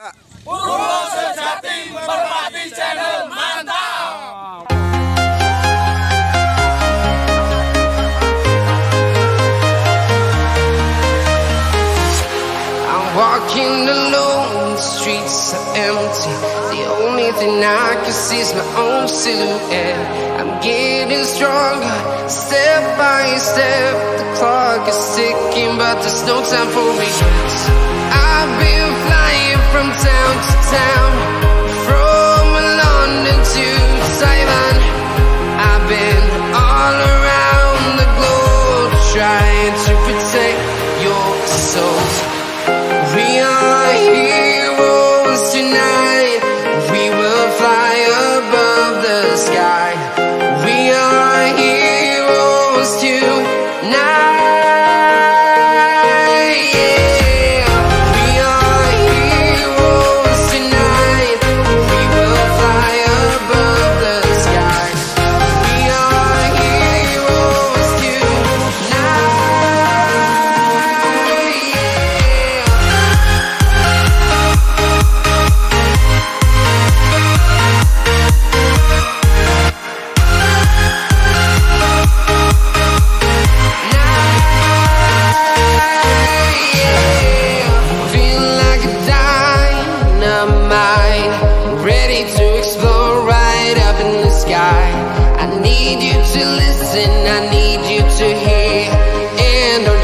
Burung sejati merpati channel mantap. I'm walking alone, the streets are empty. The only thing I can see is my own silhouette. I'm getting stronger, step by step. The clock is ticking, but there's no time for regrets. I've been flying from town to town, from London to Taiwan. I've been all around the globe, trying to protect your soul. We are heroes tonight. We will fly above the sky. We are heroes tonight.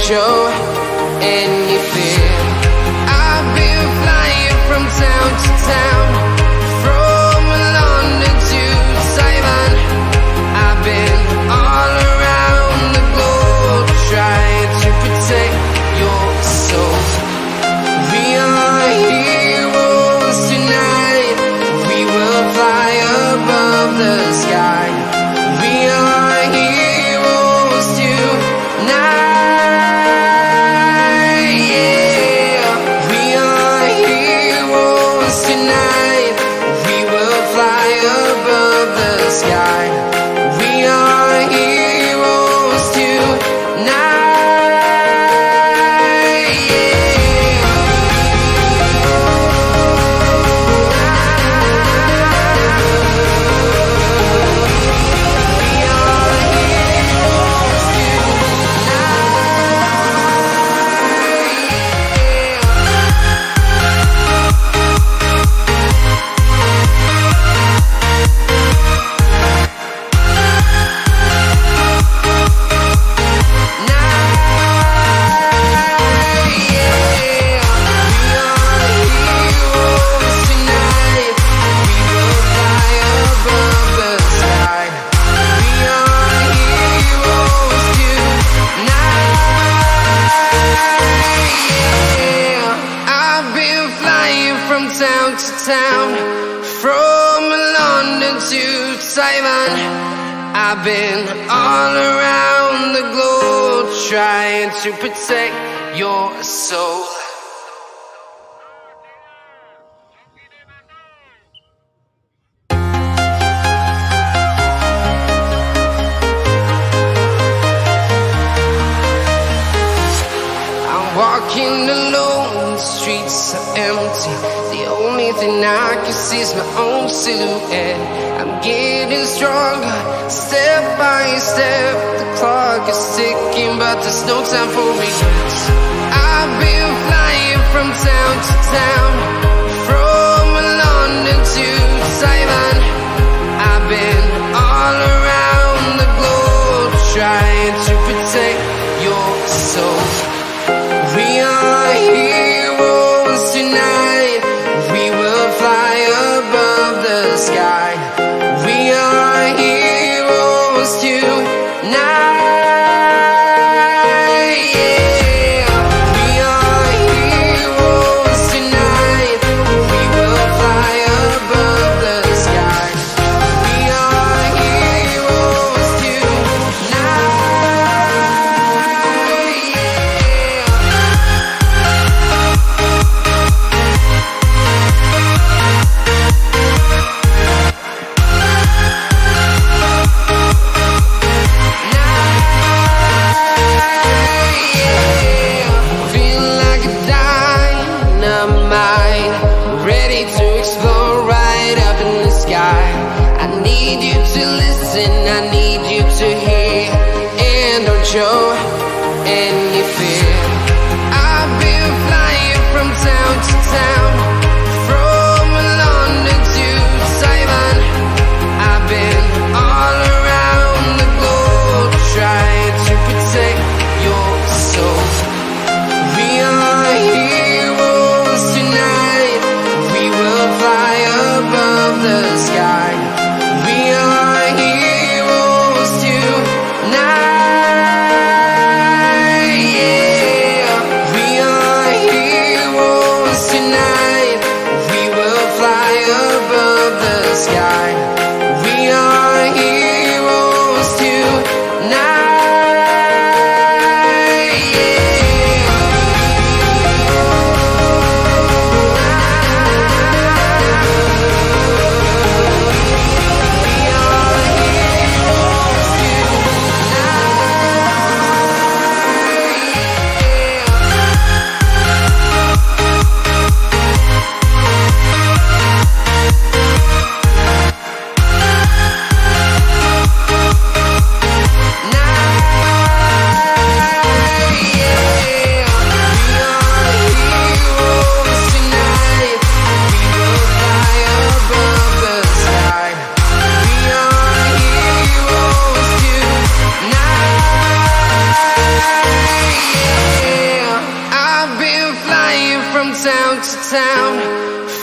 Show any fear. I've been flying from town to town, from London to Taiwan. I've been all around the globe, trying to protect your soul. We are heroes tonight. We will fly above the sky. We are heroes tonight. I've been all around the globe, trying to protect your soul. I'm walking alone, the streets are empty. The only thing I can see is my own silhouette. I'm getting stronger, step by step. The clock is ticking, but there's no time for regrets. I've been flying from town to town, from London to Taiwan. I've been all around the globe, trying to protect your soul. We are heroes tonight. We will fly above the sky. We are heroes tonight. Yeah. We are heroes tonight.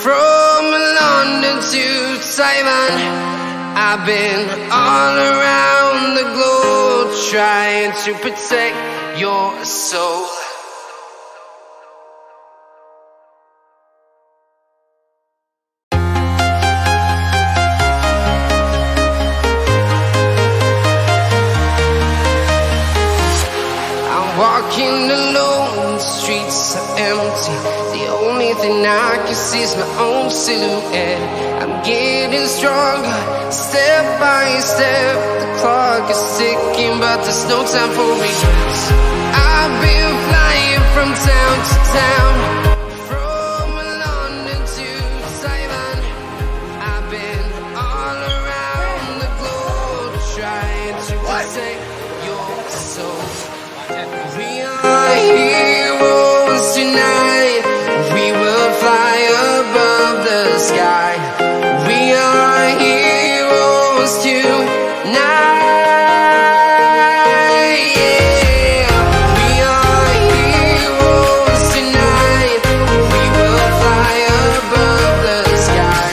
from London to Taiwan. I've been all around the globe trying to protect your soul. Walking alone, the streets are empty. The only thing I can see is my own silhouette. I'm getting stronger, step by step. The clock is ticking, but there's no time for regrets. I've been flying from town to town, from London to Taiwan. I've been all around the globe trying to protect your soul. We are heroes tonight. We will fly above the sky. We are heroes tonight. Yeah. We are heroes tonight. We will fly above the sky.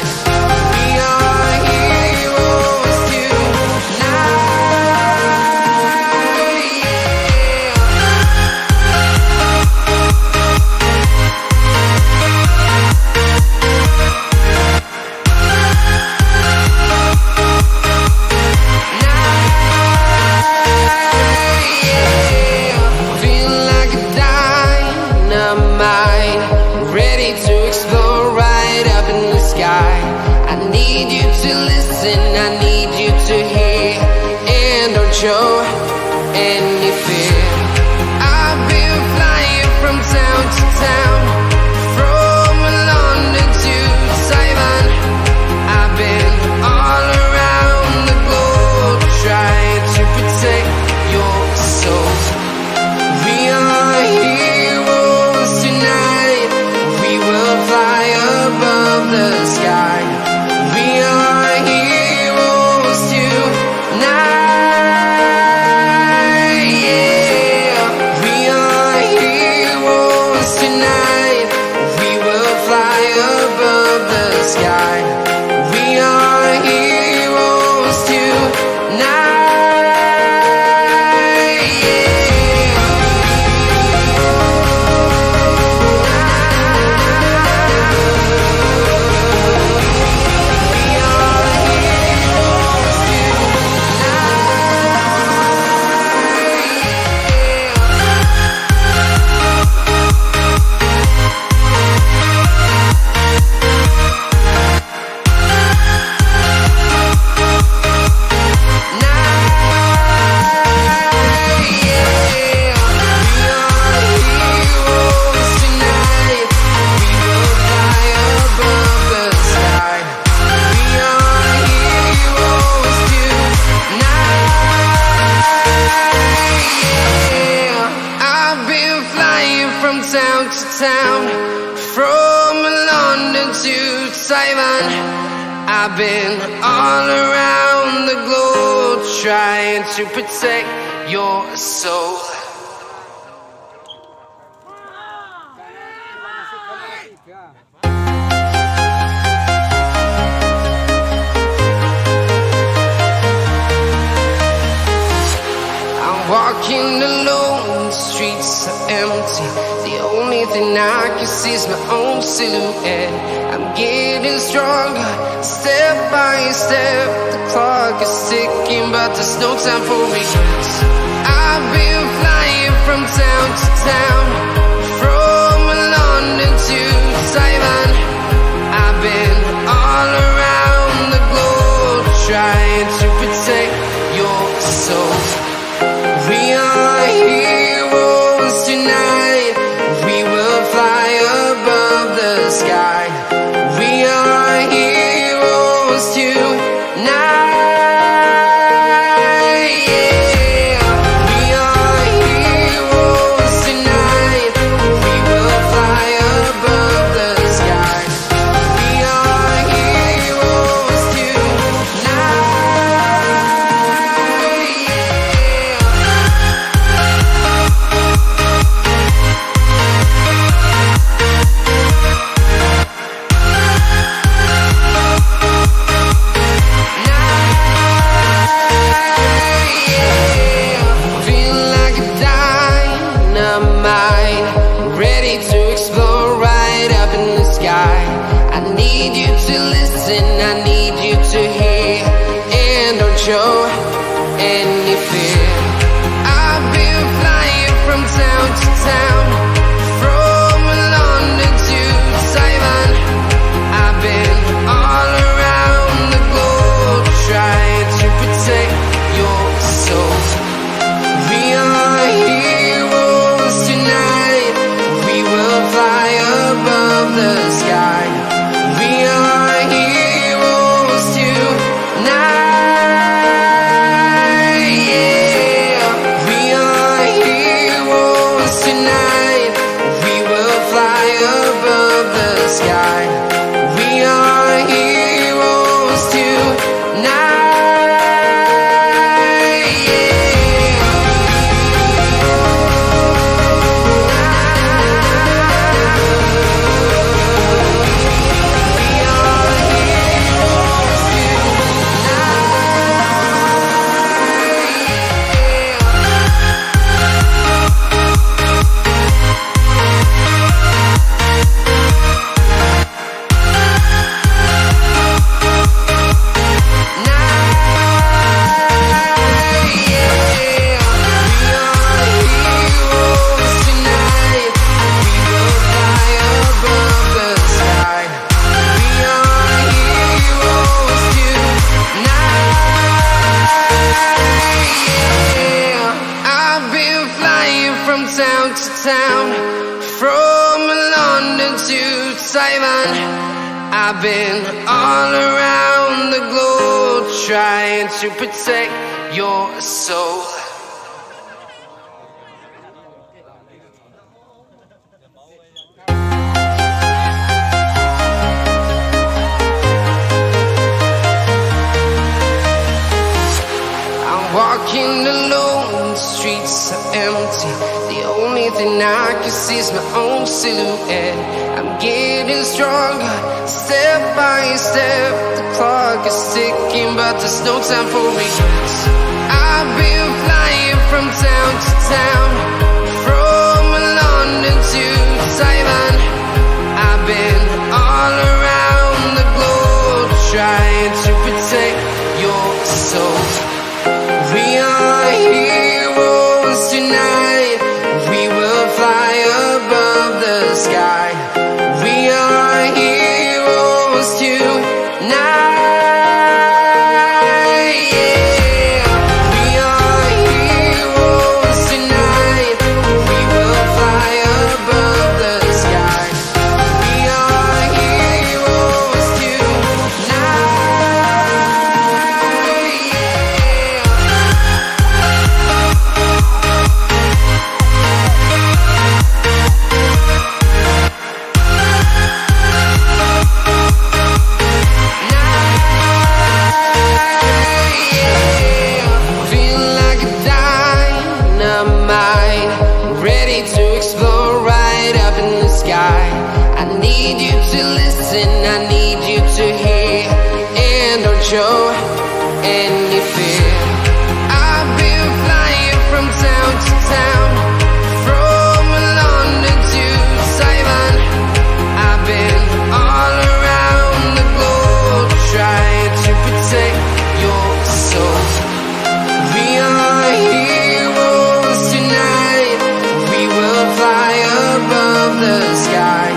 We are heroes tonight. Show any fear. I've been flying from town to town, from London to Taiwan. I've been all around the globe trying to protect your soul. We are heroes tonight. We will fly above the sky. We are heroes tonight. I've been all around the globe trying to protect your soul. I'm walking alone, the streets are empty. The only thing I can see is my own silhouette. I'm getting stronger, step by step. The clock is ticking, but there's no time for regrets. I've been flying from town to town, from London to Taiwan. I've been all around the globe trying to protect your soul. We are heroes tonight. We will fly above the sky. We are heroes tonight. Yeah. We are heroes tonight. listen, I need you to hear, and don't show any fear. I've been flying from town to town, from London to Taiwan. I've been all around the globe trying to protect your soul. We are heroes tonight, we will fly above the sky. We are heroes tonight, yeah. We are heroes tonight, we will fly above the sky. We are heroes tonight, yeah. From London to Taiwan, I've been all around the globe trying to protect your soul. I'm walking alone, the streets are empty. The only thing I can see is my own silhouette. I'm getting stronger, step by step. The clock is ticking, but there's no time for regrets. I've been flying from town to town, from London to Taiwan. I've been all around the globe trying to protect your soul. We are heroes tonight, we will fly above the sky. We are heroes tonight, yeah. We are heroes tonight, we will fly above the sky. We are heroes tonight, yeah. Feel like a dynamite, ready to explode right up in the sky. I need you to listen, I need you to hear, and don't show any fear. I've been flying from town to town, from London to Taiwan. I've been all around the globe trying to protect your soul. We are heroes tonight, we will fly above the sky.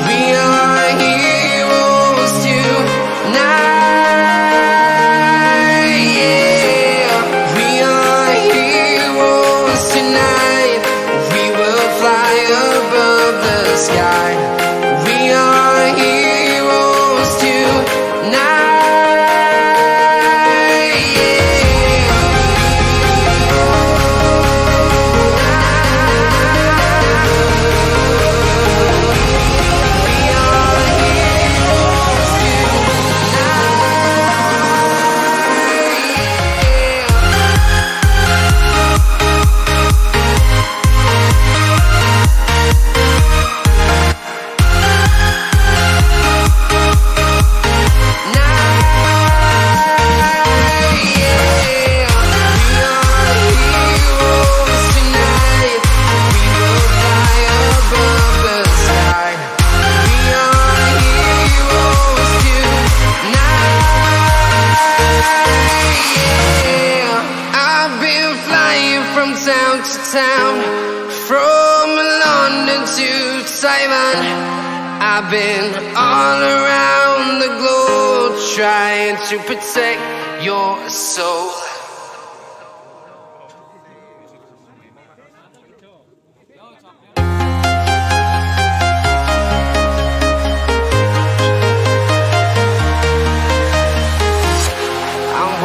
We are heroes tonight. Taiwan. I've been all around the globe trying to protect your soul.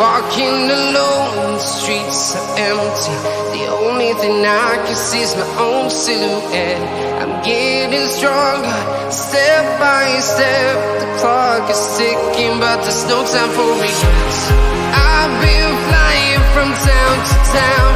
Walking alone, the streets are empty. The only thing I can see is my own silhouette. I'm getting stronger, step by step. The clock is ticking, but there's no time for regrets. I've been flying from town to town,